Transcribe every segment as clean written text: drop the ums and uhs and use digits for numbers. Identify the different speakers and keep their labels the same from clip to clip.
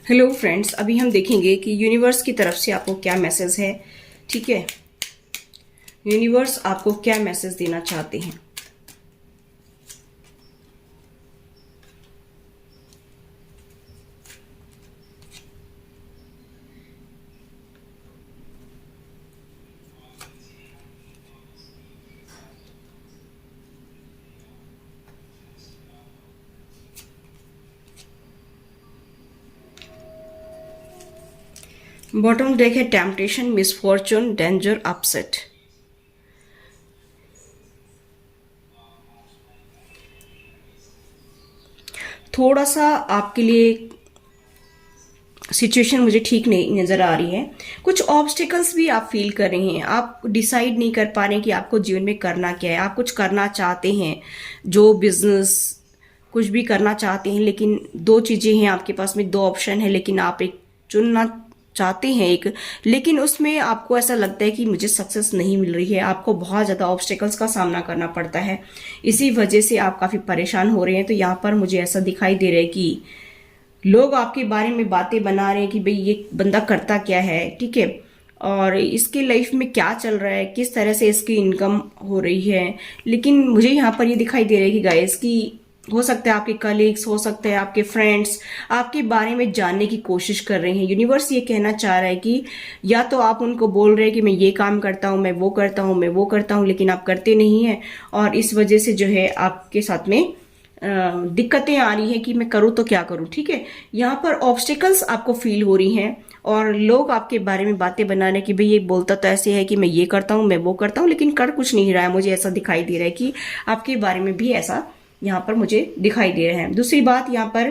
Speaker 1: Hello friends, अभी हम देखेंगे कि यूनिवर्स की तरफ से आपको क्या मैसेज है। ठीक है, यूनिवर्स आपको क्या मैसेज देना चाहते हैं। बॉटम डेक है टेम्पटेशन, मिसफॉर्चून, डेंजर, अपसेट। थोड़ा सा आपके लिए सिचुएशन मुझे ठीक नहीं नजर आ रही है। कुछ ऑब्स्टिकल्स भी आप फील कर रहे हैं। आप डिसाइड नहीं कर पा रहे कि आपको जीवन में करना क्या है। आप कुछ करना चाहते हैं, जो बिजनेस कुछ भी करना चाहते हैं, लेकिन दो चीजें हैं आपके पास में, दो ऑप्शन है, लेकिन आप एक चुनना चाहते हैं एक, लेकिन उसमें आपको ऐसा लगता है कि मुझे सक्सेस नहीं मिल रही है। आपको बहुत ज्यादा ऑब्स्टिकल्स का सामना करना पड़ता है, इसी वजह से आप काफी परेशान हो रहे हैं। तो यहाँ पर मुझे ऐसा दिखाई दे रहा है कि लोग आपके बारे में बातें बना रहे हैं कि भाई ये बंदा करता क्या है, ठीक है, और इसकी लाइफ में क्या चल रहा है, किस तरह से इसकी इनकम हो रही है। लेकिन मुझे यहाँ पर ये दिखाई दे रहा है कि गाइस की हो सकता है आपके कलीग्स, हो सकते हैं आपके फ्रेंड्स आपके बारे में जानने की कोशिश कर रहे हैं। यूनिवर्स ये कहना चाह रहा है कि या तो आप उनको बोल रहे हैं कि मैं ये काम करता हूँ, मैं वो करता हूँ, मैं वो करता हूँ, लेकिन आप करते नहीं हैं, और इस वजह से जो है आपके साथ में दिक्कतें आ रही है कि मैं करूँ तो क्या करूँ। ठीक है, यहाँ पर ऑब्स्टिकल्स आपको फील हो रही हैं, और लोग आपके बारे में बातें बना रहे हैं कि भाई ये बोलता तो ऐसे है कि मैं ये करता हूँ, मैं वो करता हूँ, लेकिन कर कुछ नहीं रहा है। मुझे ऐसा दिखाई दे रहा है कि आपके बारे में भी ऐसा यहाँ पर मुझे दिखाई दे रहा है। दूसरी बात यहाँ पर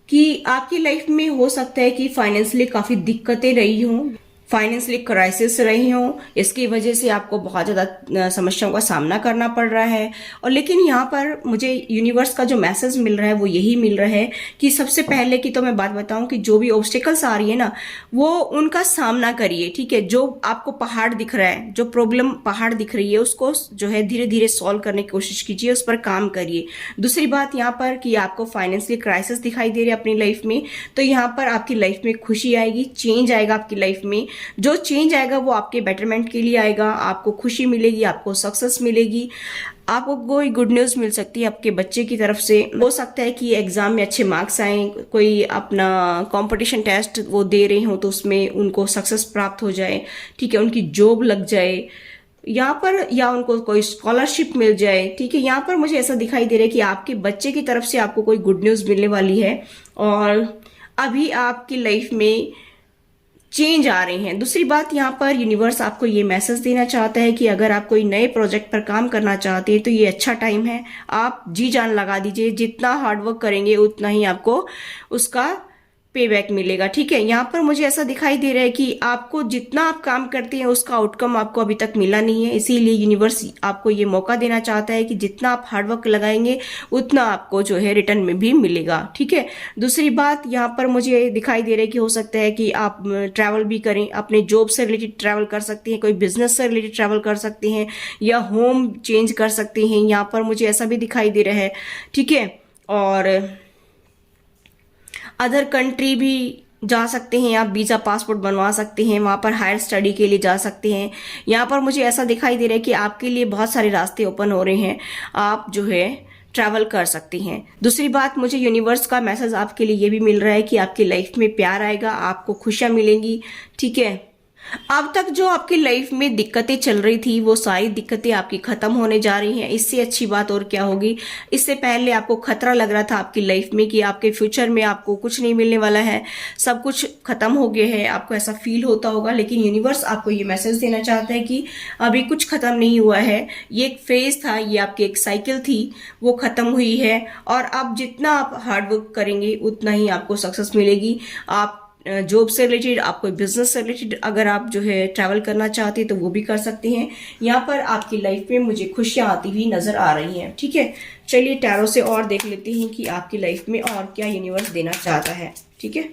Speaker 1: कि आपकी लाइफ में हो सकता है कि फाइनेंशियली काफी दिक्कतें रही हों, फाइनेंशियली क्राइसिस रही हो, इसकी वजह से आपको बहुत ज़्यादा समस्याओं का सामना करना पड़ रहा है। और लेकिन यहाँ पर मुझे यूनिवर्स का जो मैसेज मिल रहा है वो यही मिल रहा है कि सबसे पहले की तो मैं बात बताऊं कि जो भी ऑब्स्टिकल्स आ रही है ना, वो उनका सामना करिए। ठीक है, जो आपको पहाड़ दिख रहा है, जो प्रॉब्लम पहाड़ दिख रही है, उसको जो है धीरे धीरे सॉल्व करने की कोशिश कीजिए, उस पर काम करिए। दूसरी बात यहाँ पर कि आपको फाइनेंशियली क्राइसिस दिखाई दे रही है अपनी लाइफ में, तो यहाँ पर आपकी लाइफ में खुशी आएगी, चेंज आएगा आपकी लाइफ में। जो चेंज आएगा वो आपके बेटरमेंट के लिए आएगा, आपको खुशी मिलेगी, आपको सक्सेस मिलेगी, आपको कोई गुड न्यूज मिल सकती है आपके बच्चे की तरफ से। हो सकता है कि एग्जाम में अच्छे मार्क्स आए, कोई अपना कंपटीशन टेस्ट वो दे रहे हो तो उसमें उनको सक्सेस प्राप्त हो जाए, ठीक है, उनकी जॉब लग जाए यहाँ पर, या उनको कोई स्कॉलरशिप मिल जाए। ठीक है, यहाँ पर मुझे ऐसा दिखाई दे रहा है कि आपके बच्चे की तरफ से आपको कोई गुड न्यूज मिलने वाली है, और अभी आपकी लाइफ में चेंज आ रहे हैं। दूसरी बात, यहाँ पर यूनिवर्स आपको ये मैसेज देना चाहता है कि अगर आप कोई नए प्रोजेक्ट पर काम करना चाहते हैं तो ये अच्छा टाइम है। आप जी जान लगा दीजिए, जितना हार्डवर्क करेंगे उतना ही आपको उसका पे बैक मिलेगा। ठीक है, यहाँ पर मुझे ऐसा दिखाई दे रहा है कि आपको जितना आप काम करते हैं उसका आउटकम आपको अभी तक मिला नहीं है, इसीलिए यूनिवर्स आपको ये मौका देना चाहता है कि जितना आप हार्डवर्क लगाएंगे उतना आपको जो है रिटर्न में भी मिलेगा। ठीक है, दूसरी बात यहाँ पर मुझे दिखाई दे रहा है कि हो सकता है कि आप ट्रैवल भी करें, अपने जॉब से रिलेटेड ट्रैवल कर सकते हैं, कोई बिजनेस से रिलेटेड ट्रैवल कर सकते हैं, या होम चेंज कर सकते हैं। यहाँ पर मुझे ऐसा भी दिखाई दे रहा है। ठीक है, और अदर कंट्री भी जा सकते हैं आप, वीजा पासपोर्ट बनवा सकते हैं, वहां पर हायर स्टडी के लिए जा सकते हैं। यहाँ पर मुझे ऐसा दिखाई दे रहा है कि आपके लिए बहुत सारे रास्ते ओपन हो रहे हैं, आप जो है ट्रैवल कर सकती हैं। दूसरी बात, मुझे यूनिवर्स का मैसेज आपके लिए ये भी मिल रहा है कि आपकी लाइफ में प्यार आएगा, आपको खुशियां मिलेंगी। ठीक है, अब तक जो आपकी लाइफ में दिक्कतें चल रही थी वो सारी दिक्कतें आपकी खत्म होने जा रही हैं। इससे अच्छी बात और क्या होगी। इससे पहले आपको खतरा लग रहा था आपकी लाइफ में कि आपके फ्यूचर में आपको कुछ नहीं मिलने वाला है, सब कुछ खत्म हो गया है, आपको ऐसा फील होता होगा। लेकिन यूनिवर्स आपको ये मैसेज देना चाहता है कि अभी कुछ खत्म नहीं हुआ है, ये एक फेज था, ये आपकी एक साइकिल थी, वो खत्म हुई है, और अब जितना आप हार्डवर्क करेंगे उतना ही आपको सक्सेस मिलेगी। आप जॉब से रिलेटेड, आप कोई बिजनेस से रिलेटेड अगर आप जो है ट्रैवल करना चाहते हैं तो वो भी कर सकते हैं। यहाँ पर आपकी लाइफ में मुझे खुशियां आती हुई नजर आ रही हैं। ठीक है, चलिए टैरो से और देख लेते हैं कि आपकी लाइफ में और क्या यूनिवर्स देना चाहता है। ठीक है,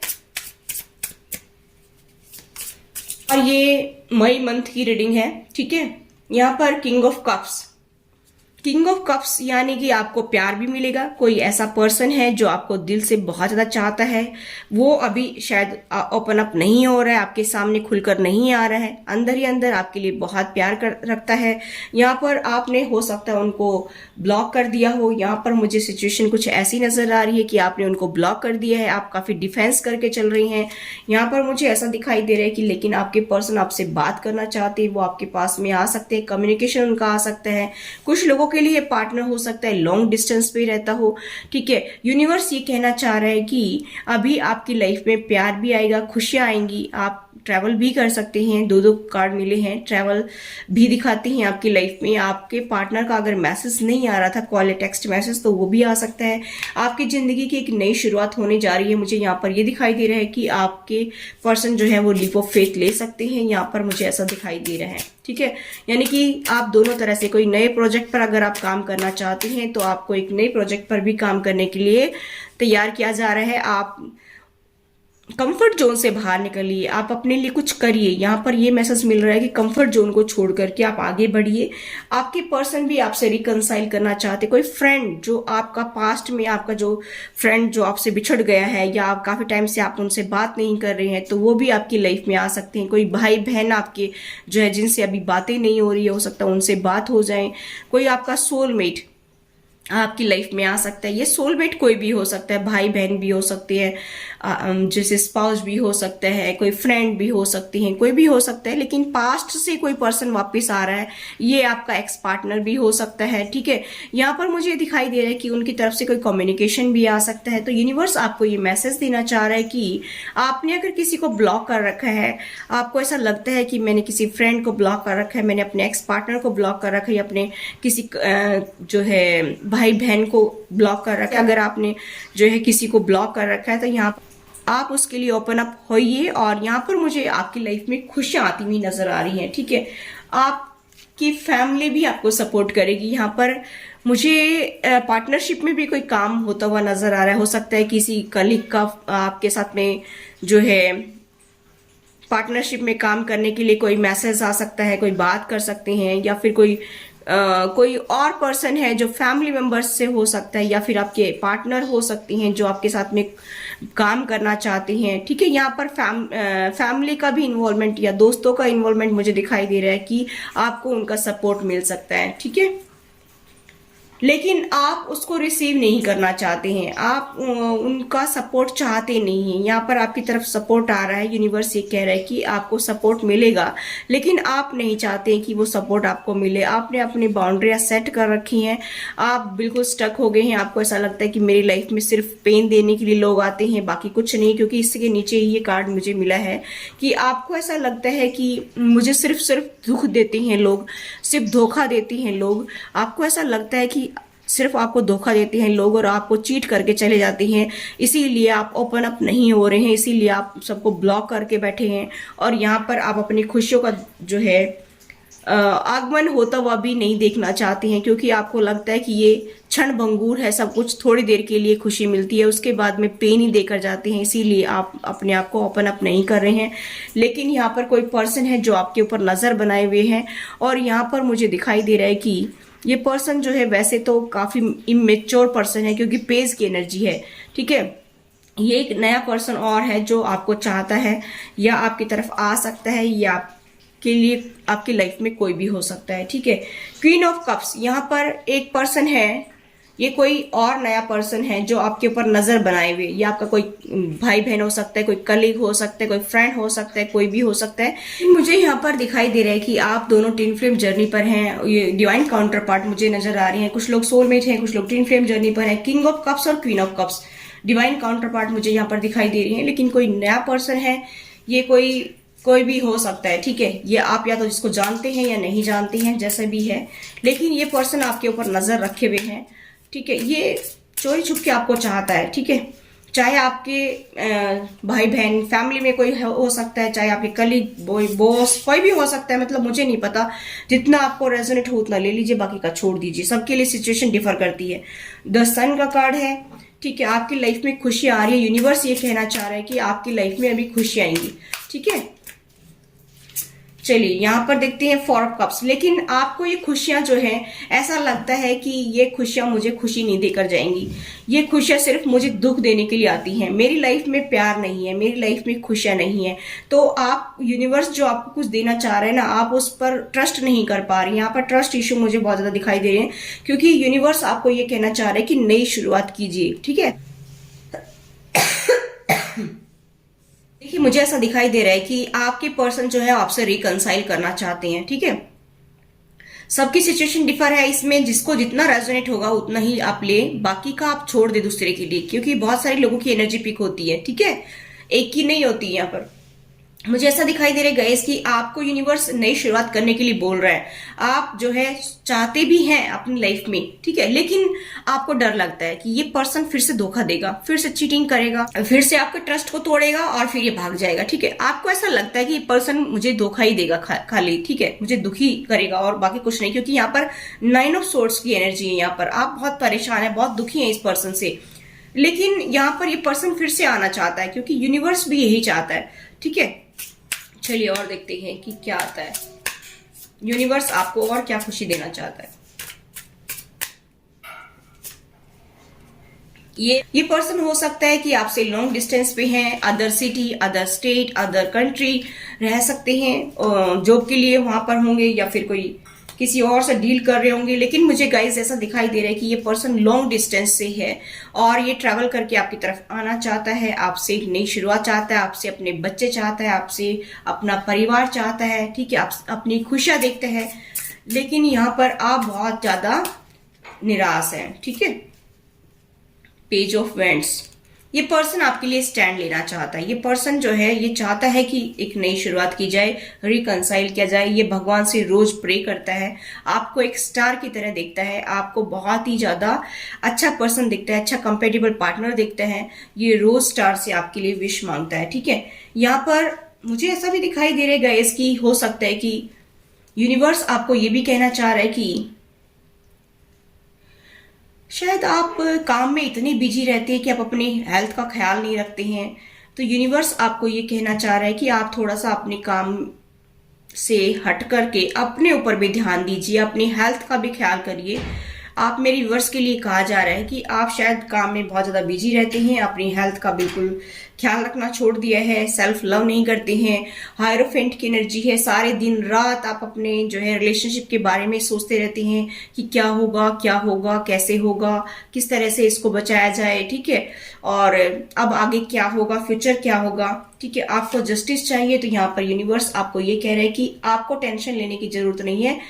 Speaker 1: और ये मई मंथ की रीडिंग है। ठीक है, यहाँ पर king of cups, king of cups यानी कि आपको प्यार भी मिलेगा। कोई ऐसा पर्सन है जो आपको दिल से बहुत ज्यादा चाहता है, वो अभी शायद ओपन अप नहीं हो रहा है, आपके सामने खुलकर नहीं आ रहा है, अंदर ही अंदर आपके लिए बहुत प्यार रखता है। यहाँ पर आपने हो सकता है उनको ब्लॉक कर दिया हो। यहाँ पर मुझे सिचुएशन कुछ ऐसी नजर आ रही है कि आपने उनको ब्लॉक कर दिया है, आप काफी डिफेंस करके चल रही हैं। यहाँ पर मुझे ऐसा दिखाई दे रहा है कि लेकिन आपके पर्सन आपसे बात करना चाहते हैं, वो आपके पास में आ सकते हैं, कम्युनिकेशन उनका आ सकता है। कुछ लोगों के लिए पार्टनर हो सकता है लॉन्ग डिस्टेंस पे रहता हो, ठीक है। यूनिवर्स ये कहना चाह रहा है कि अभी आपकी लाइफ में प्यार भी आएगा, खुशियां आएंगी, आप ट्रैवल भी कर सकते हैं। दो दो कार्ड मिले हैं, ट्रैवल भी दिखाते हैं आपकी लाइफ में। आपके पार्टनर का अगर मैसेज नहीं आ रहा था, कॉल या टेक्स्ट मैसेज, तो वो भी आ सकता है। आपकी जिंदगी की एक नई शुरुआत होने जा रही है। मुझे यहाँ पर ये दिखाई दे रहा है कि आपके पर्सन जो है वो लीप ऑफ फेथ ले सकते हैं। यहाँ पर मुझे ऐसा दिखाई दे रहा है, ठीक है। यानी कि आप दोनों तरह से कोई नए प्रोजेक्ट पर अगर आप काम करना चाहते हैं तो आपको एक नए प्रोजेक्ट पर भी काम करने के लिए तैयार किया जा रहा है। आप कंफर्ट जोन से बाहर निकलिए, आप अपने लिए कुछ करिए। यहाँ पर ये मैसेज मिल रहा है कि कंफर्ट जोन को छोड़ करके आप आगे बढ़िए। आपके पर्सन भी आपसे रिकंसाइल करना चाहते, कोई फ्रेंड जो आपका पास्ट में, आपका जो फ्रेंड जो आपसे बिछड़ गया है या आप काफी टाइम से आप उनसे बात नहीं कर रहे हैं, तो वो भी आपकी लाइफ में आ सकते हैं। कोई भाई बहन आपके जो है जिनसे अभी बातें नहीं हो रही है, हो सकता है उनसे बात हो जाए। कोई आपका सोलमेट आपकी लाइफ में आ सकता है। ये सोलमेट कोई भी हो सकता है, भाई बहन भी हो सकते हैं, जैसे स्पाउस भी हो सकता है, कोई फ्रेंड भी हो सकती हैं, कोई भी हो सकता है। लेकिन पास्ट से कोई पर्सन वापस आ रहा है, ये आपका एक्स पार्टनर भी हो सकता है, ठीक है। यहाँ पर मुझे दिखाई दे रहा है कि उनकी तरफ से कोई कम्युनिकेशन भी आ सकता है। तो यूनिवर्स आपको ये मैसेज देना चाह रहा है कि आपने अगर किसी को ब्लॉक कर रखा है, आपको ऐसा लगता है कि मैंने किसी फ्रेंड को ब्लॉक कर रखा है, मैंने अपने एक्स पार्टनर को ब्लॉक कर रखा है, या अपने किसी जो है भाई बहन को ब्लॉक कर रखा है, अगर आपने जो है किसी को ब्लॉक कर रखा है, तो यहाँ आप उसके लिए ओपन अप होइए। और यहाँ पर मुझे आपकी लाइफ में खुशियां आती हुई नजर आ रही हैं, ठीक है। आपकी फैमिली भी आपको सपोर्ट करेगी। यहाँ पर मुझे पार्टनरशिप में भी कोई काम होता हुआ नजर आ रहा है। हो सकता है किसी कलीग का आपके साथ में जो है पार्टनरशिप में काम करने के लिए कोई मैसेज आ सकता है, कोई बात कर सकते हैं, या फिर कोई और पर्सन है जो फैमिली मेंबर्स से हो सकता है, या फिर आपके पार्टनर हो सकती हैं जो आपके साथ में काम करना चाहती हैं, ठीक है। यहाँ पर फैमिली का भी इन्वॉल्वमेंट या दोस्तों का इन्वॉल्वमेंट मुझे दिखाई दे रहा है कि आपको उनका सपोर्ट मिल सकता है, ठीक है। लेकिन आप उसको रिसीव नहीं करना चाहते हैं, आप उनका सपोर्ट चाहते नहीं हैं। यहाँ पर आपकी तरफ सपोर्ट आ रहा है, यूनिवर्स ये कह रहा है कि आपको सपोर्ट मिलेगा, लेकिन आप नहीं चाहते कि वो सपोर्ट आपको मिले। आपने अपनी बाउंड्रियां सेट कर रखी हैं, आप बिल्कुल स्टक हो गए हैं। आपको ऐसा लगता है कि मेरी लाइफ में सिर्फ पेन देने के लिए लोग आते हैं, बाकी कुछ नहीं। क्योंकि इसके नीचे ये कार्ड मुझे मिला है कि आपको ऐसा लगता है कि मुझे सिर्फ दुख देते हैं लोग, सिर्फ धोखा देते हैं लोग। आपको ऐसा लगता है कि सिर्फ आपको धोखा देते हैं लोग और आपको चीट करके चले जाते हैं, इसीलिए आप ओपन अप नहीं हो रहे हैं, इसीलिए आप सबको ब्लॉक करके बैठे हैं। और यहाँ पर आप अपनी खुशियों का जो है आगमन होता हुआ भी नहीं देखना चाहते हैं, क्योंकि आपको लगता है कि ये क्षण भंगुर है, सब कुछ थोड़ी देर के लिए खुशी मिलती है, उसके बाद में पेन ही देकर जाते हैं। इसीलिए आप अपने आप को ओपन अप नहीं कर रहे हैं। लेकिन यहाँ पर कोई पर्सन है जो आपके ऊपर नजर बनाए हुए हैं, और यहाँ पर मुझे दिखाई दे रहा है कि ये पर्सन जो है वैसे तो काफी इमेच्योर पर्सन है, क्योंकि पेज की एनर्जी है, ठीक है। ये एक नया पर्सन और है जो आपको चाहता है, या आपकी तरफ आ सकता है, या आपके लिए आपकी लाइफ में कोई भी हो सकता है, ठीक है। क्वीन ऑफ कप्स, यहाँ पर एक पर्सन है, ये कोई और नया पर्सन है जो आपके ऊपर नजर बनाए हुए, या आपका कोई भाई बहन हो सकता है, कोई कलीग हो सकता है, कोई फ्रेंड हो सकता है, कोई भी हो सकता है। मुझे यहाँ पर दिखाई दे रहा है कि आप दोनों ट्विन फ्लेम जर्नी पर हैं। ये डिवाइन काउंटर पार्ट मुझे नजर आ रही है। कुछ लोग सोलमेट हैं, कुछ लोग ट्विन फ्लेम जर्नी पर हैं। किंग ऑफ कप्स और queen of cups divine counter part मुझे यहाँ पर दिखाई दे रही है। लेकिन कोई नया पर्सन है, ये कोई भी हो सकता है, ठीक है। ये आप या तो इसको जानते हैं या नहीं जानते हैं, जैसे भी है, लेकिन ये पर्सन आपके ऊपर नजर रखे हुए हैं, ठीक है। ये चोरी छुप के आपको चाहता है, ठीक है। चाहे आपके भाई बहन फैमिली में कोई हो सकता है, चाहे आपके कलीग बॉस कोई भी हो सकता है, मतलब मुझे नहीं पता। जितना आपको रेजोनेट हो उतना ले लीजिए, बाकी का छोड़ दीजिए। सबके लिए सिचुएशन डिफर करती है। द सन का कार्ड है, ठीक है। आपकी लाइफ में खुशी आ रही है, यूनिवर्स ये कहना चाह रहा है कि आपकी लाइफ में अभी खुशी आएंगी, ठीक है। चलिए यहाँ पर देखते हैं 4 ऑफ कप्स। लेकिन आपको ये खुशियां जो है, ऐसा लगता है कि ये खुशियां मुझे खुशी नहीं देकर जाएंगी, ये खुशियां सिर्फ मुझे दुख देने के लिए आती हैं। मेरी लाइफ में प्यार नहीं है, मेरी लाइफ में खुशियां नहीं है। तो आप यूनिवर्स जो आपको कुछ देना चाह रहे हैं ना, आप उस पर ट्रस्ट नहीं कर पा रही हैं। यहाँ पर ट्रस्ट इश्यू मुझे बहुत ज्यादा दिखाई दे रहे हैं, क्योंकि यूनिवर्स आपको ये कहना चाह रहे हैं कि नई शुरुआत कीजिए। ठीक है, देखिए मुझे ऐसा दिखाई दे रहा है कि आपके पर्सन जो है आपसे रिकंसाइल करना चाहते हैं। ठीक है, सबकी सिचुएशन डिफर है इसमें, जिसको जितना रेजोनेट होगा उतना ही आप ले, बाकी का आप छोड़ दे दूसरे के लिए, क्योंकि बहुत सारे लोगों की एनर्जी पिक होती है। ठीक है, एक ही नहीं होती है। यहाँ पर मुझे ऐसा दिखाई दे रहा है गाइस कि आपको यूनिवर्स नई शुरुआत करने के लिए बोल रहा है। आप जो है चाहते भी हैं अपनी लाइफ में, ठीक है, लेकिन आपको डर लगता है कि ये पर्सन फिर से धोखा देगा, फिर से चीटिंग करेगा, फिर से आपके ट्रस्ट को तोड़ेगा और फिर ये भाग जाएगा। ठीक है, आपको ऐसा लगता है कि ये पर्सन मुझे धोखा ही देगा खाली, ठीक है, मुझे दुखी करेगा और बाकी कुछ नहीं, क्योंकि यहाँ पर 9 ऑफ सोर्ड्स की एनर्जी है। यहाँ पर आप बहुत परेशान है, बहुत दुखी है इस पर्सन से, लेकिन यहाँ पर ये पर्सन फिर से आना चाहता है, क्योंकि यूनिवर्स भी यही चाहता है। ठीक है, चलिए और देखते हैं कि क्या आता है, यूनिवर्स आपको और क्या खुशी देना चाहता है। ये पर्सन हो सकता है कि आपसे लॉन्ग डिस्टेंस पे हैं, other city, other state, other country रह सकते हैं, जॉब के लिए वहां पर होंगे या फिर कोई किसी और से डील कर रहे होंगे। लेकिन मुझे गाइस ऐसा दिखाई दे रहा है कि ये पर्सन लॉन्ग डिस्टेंस से है और ये ट्रैवल करके आपकी तरफ आना चाहता है, आपसे एक नई शुरुआत चाहता है, आपसे अपने बच्चे चाहता है, आपसे अपना परिवार चाहता है। ठीक है, आप अपनी खुशियां देखते हैं, लेकिन यहाँ पर आप बहुत ज्यादा निराश हैं। ठीक है, पेज ऑफ वेंट्स, ये पर्सन आपके लिए स्टैंड लेना चाहता है। ये पर्सन जो है ये चाहता है कि एक नई शुरुआत की जाए, रिकंसाइल किया जाए। ये भगवान से रोज प्रे करता है, आपको एक स्टार की तरह देखता है, आपको बहुत ही ज्यादा अच्छा पर्सन दिखता है, अच्छा कंपेटेबल पार्टनर दिखता है। ये रोज स्टार से आपके लिए विश मांगता है। ठीक है, यहाँ पर मुझे ऐसा भी दिखाई दे रहा है गाइस कि हो सकता है कि यूनिवर्स आपको ये भी कहना चाह रहा है कि शायद आप काम में इतने बिजी रहते हैं कि आप अपनी हेल्थ का ख्याल नहीं रखते हैं। तो यूनिवर्स आपको ये कहना चाह रहा है कि आप थोड़ा सा अपने काम से हट करके अपने ऊपर भी ध्यान दीजिए, अपनी हेल्थ का भी ख्याल करिए। आप मेरे व्यूअर्स के लिए कहा जा रहा है कि आप शायद काम में बहुत ज्यादा बिजी रहते हैं, अपनी हेल्थ का बिल्कुल ख्याल रखना छोड़ दिया है, सेल्फ लव नहीं करते हैं, हायरोफेंट की एनर्जी है, सारे दिन रात आप अपने जो है रिलेशनशिप के बारे में सोचते रहते हैं कि क्या होगा, कैसे होगा, किस तरह से इसको बचाया जाए। ठीक है, और अब आगे क्या होगा, फ्यूचर क्या होगा। ठीक है, आपको जस्टिस चाहिए, तो यहाँ पर यूनिवर्स आपको ये कह रहा है कि आपको टेंशन लेने की जरूरत नहीं है,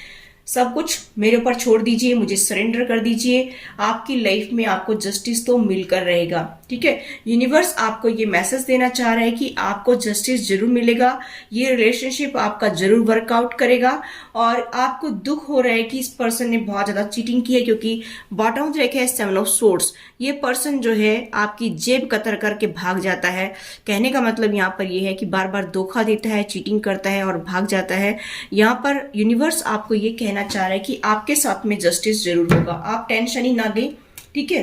Speaker 1: सब कुछ मेरे ऊपर छोड़ दीजिए, मुझे सरेंडर कर दीजिए, आपकी लाइफ में आपको जस्टिस तो मिलकर रहेगा। ठीक है, यूनिवर्स आपको ये मैसेज देना चाह रहा है कि आपको जस्टिस जरूर मिलेगा, ये रिलेशनशिप आपका जरूर वर्कआउट करेगा। और आपको दुख हो रहा है कि इस पर्सन ने बहुत ज्यादा चीटिंग की है, क्योंकि बॉटम रेखा है 7 ऑफ सोर्ड्स। ये पर्सन जो है आपकी जेब कतर करके भाग जाता है। कहने का मतलब यहाँ पर यह है कि बार बार धोखा देता है, चीटिंग करता है और भाग जाता है। यहाँ पर यूनिवर्स आपको ये कहना चाह रहा है कि आपके साथ में जस्टिस जरूर होगा, आप टेंशन ही ना लें। ठीक है,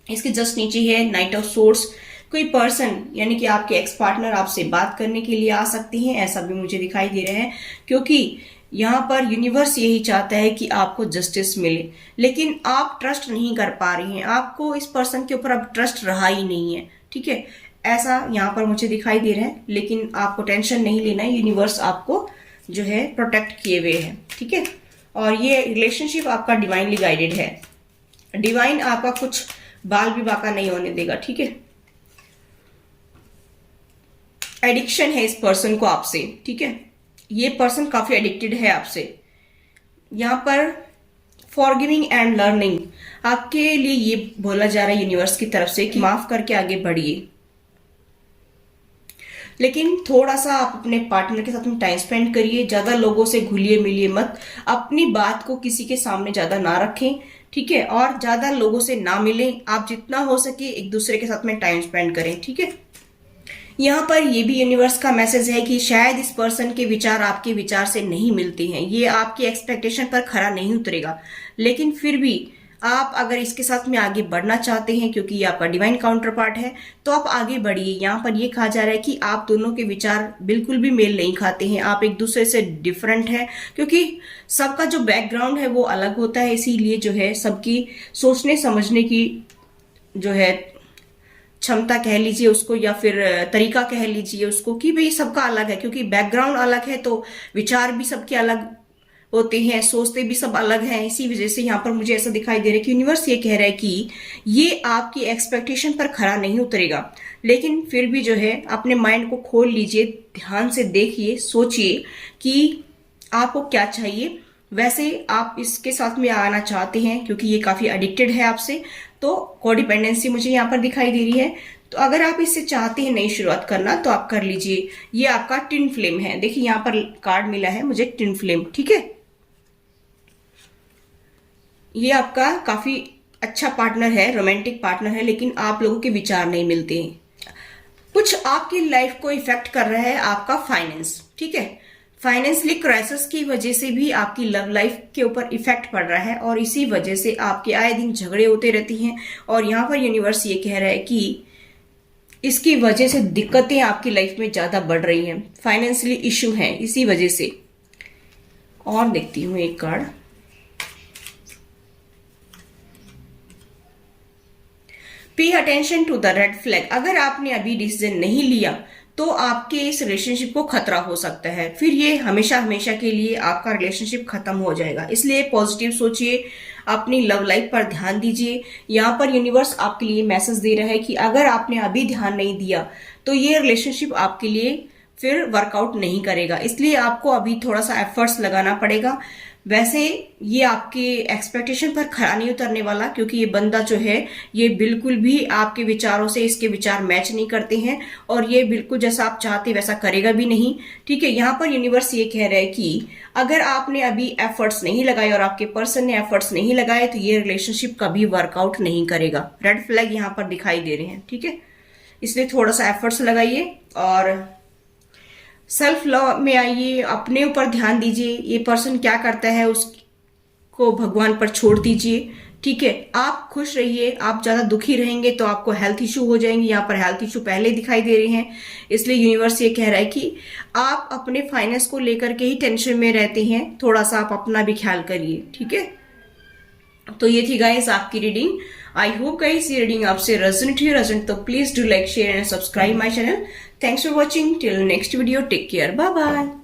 Speaker 1: इसके जस्ट नीचे है नाइट ऑफ सोर्ड्स। कोई पर्सन यानी कि आपके एक्स पार्टनर आपसे बात करने के लिए आ सकते हैं, ऐसा भी मुझे दिखाई दे रहा है, क्योंकि यहाँ पर यूनिवर्स यही चाहता है कि आपको जस्टिस मिले, लेकिन आप ट्रस्ट नहीं कर पा रही हैं, आपको इस पर्सन के ऊपर अब ट्रस्ट रहा ही नहीं है। ठीक है, ऐसा यहाँ पर मुझे दिखाई दे रहा है, लेकिन आपको टेंशन नहीं लेना है, यूनिवर्स आपको जो है प्रोटेक्ट किए हुए है। ठीक है, और ये रिलेशनशिप आपका डिवाइनली गाइडेड है, डिवाइन आपका कुछ बाल भी बाका नहीं होने देगा। ठीक है, एडिक्शन है इस पर्सन को आपसे। ठीक है, ये पर्सन काफी एडिक्टेड है आपसे। यहाँ पर फॉरगिविंग एंड लर्निंग आपके लिए ये बोला जा रहा है यूनिवर्स की तरफ से कि माफ करके आगे बढ़िए, लेकिन थोड़ा सा आप अपने पार्टनर के साथ में टाइम स्पेंड करिए, ज्यादा लोगों से घुलिए मिलिए मत, अपनी बात को किसी के सामने ज्यादा ना रखें। ठीक है, और ज्यादा लोगों से ना मिलें, आप जितना हो सके एक दूसरे के साथ में टाइम स्पेंड करें। ठीक है, यहाँ पर ये भी यूनिवर्स का मैसेज है कि शायद इस पर्सन के विचार आपके विचार से नहीं मिलते हैं, ये आपकी एक्सपेक्टेशन पर खरा नहीं उतरेगा, लेकिन फिर भी आप अगर इसके साथ में आगे बढ़ना चाहते हैं, क्योंकि ये आपका डिवाइन काउंटर पार्ट है, तो आप आगे बढ़िए। यहाँ पर ये कहा जा रहा है कि आप दोनों के विचार बिल्कुल भी मेल नहीं खाते हैं, आप एक दूसरे से डिफरेंट हैं, क्योंकि सबका जो बैकग्राउंड है वो अलग होता है। इसीलिए जो है सबकी सोचने समझने की जो है क्षमता कह लीजिए उसको, या फिर तरीका कह लीजिए उसको, कि भाई सबका अलग है, क्योंकि बैकग्राउंड अलग है तो विचार भी सबके अलग होते हैं, सोचते भी सब अलग हैं। इसी वजह से यहाँ पर मुझे ऐसा दिखाई दे रहा है कि यूनिवर्स ये कह रहा है कि ये आपकी एक्सपेक्टेशन पर खरा नहीं उतरेगा, लेकिन फिर भी जो है अपने माइंड को खोल लीजिए, ध्यान से देखिए, सोचिए कि आपको क्या चाहिए। वैसे आप इसके साथ में आना चाहते हैं क्योंकि ये काफी एडिक्टेड है आपसे, तो कोडिपेंडेंसी मुझे यहाँ पर दिखाई दे रही है। तो अगर आप इससे चाहते हैं नई शुरुआत करना तो आप कर लीजिए। ये आपका ट्विन फ्लेम है, देखिए यहाँ पर कार्ड मिला है मुझे ट्विन फ्लेम, ठीक है। ये आपका काफी अच्छा पार्टनर है, रोमांटिक पार्टनर है, लेकिन आप लोगों के विचार नहीं मिलते हैं। कुछ आपकी लाइफ को इफेक्ट कर रहा है आपका फाइनेंस, ठीक है। फाइनेंशियली क्राइसिस की वजह से भी आपकी लव लाइफ के ऊपर इफेक्ट पड़ रहा है, और इसी वजह से आपके आए दिन झगड़े होते रहती हैं। और यहाँ पर यूनिवर्स ये कह रहा है कि इसकी वजह से दिक्कतें आपकी लाइफ में ज्यादा बढ़ रही हैं, फाइनेंशियली इश्यू हैं इसी वजह से। और देखती हूँ एक card, pay attention to the red flag. अगर आपने अभी डिसीजन नहीं लिया तो आपके इस रिलेशनशिप को खतरा हो सकता है, फिर ये हमेशा हमेशा के लिए आपका रिलेशनशिप खत्म हो जाएगा। इसलिए पॉजिटिव सोचिए, अपनी लव लाइफ पर ध्यान दीजिए। यहाँ पर यूनिवर्स आपके लिए मैसेज दे रहा है कि अगर आपने अभी ध्यान नहीं दिया तो ये रिलेशनशिप आपके लिए फिर वर्कआउट नहीं करेगा, इसलिए आपको अभी थोड़ा सा एफर्ट्स लगाना पड़ेगा। वैसे ये आपके एक्सपेक्टेशन पर खरा नहीं उतरने वाला, क्योंकि ये बंदा जो है ये बिल्कुल भी आपके विचारों से इसके विचार मैच नहीं करते हैं, और ये बिल्कुल जैसा आप चाहते वैसा करेगा भी नहीं, ठीक है। यहाँ पर यूनिवर्स ये कह रहा है कि अगर आपने अभी एफर्ट्स नहीं लगाए और आपके पर्सन ने एफर्ट्स नहीं लगाए तो ये रिलेशनशिप कभी वर्कआउट नहीं करेगा। रेड फ्लैग यहाँ पर दिखाई दे रहे हैं, ठीक है। इसलिए थोड़ा सा एफर्ट्स लगाइए और सेल्फ लव में आइए, अपने ऊपर ध्यान दीजिए। ये पर्सन क्या करता है उसको भगवान पर छोड़ दीजिए, ठीक है। आप खुश रहिए, आप ज्यादा दुखी रहेंगे तो आपको हेल्थ इशू हो जाएंगे। यहाँ पर हेल्थ इशू पहले दिखाई दे रहे हैं, इसलिए यूनिवर्स ये कह रहा है कि आप अपने फाइनेंस को लेकर के ही टेंशन में रहते हैं, थोड़ा सा आप अपना भी ख्याल करिए, ठीक है। तो ये थी गाइस आपकी रीडिंग। आई होप गाइस ये रीडिंग आपसे रेजोनेट तो please do like, share and subscribe my channel. Thanks for watching. Till next video, take care. Bye bye.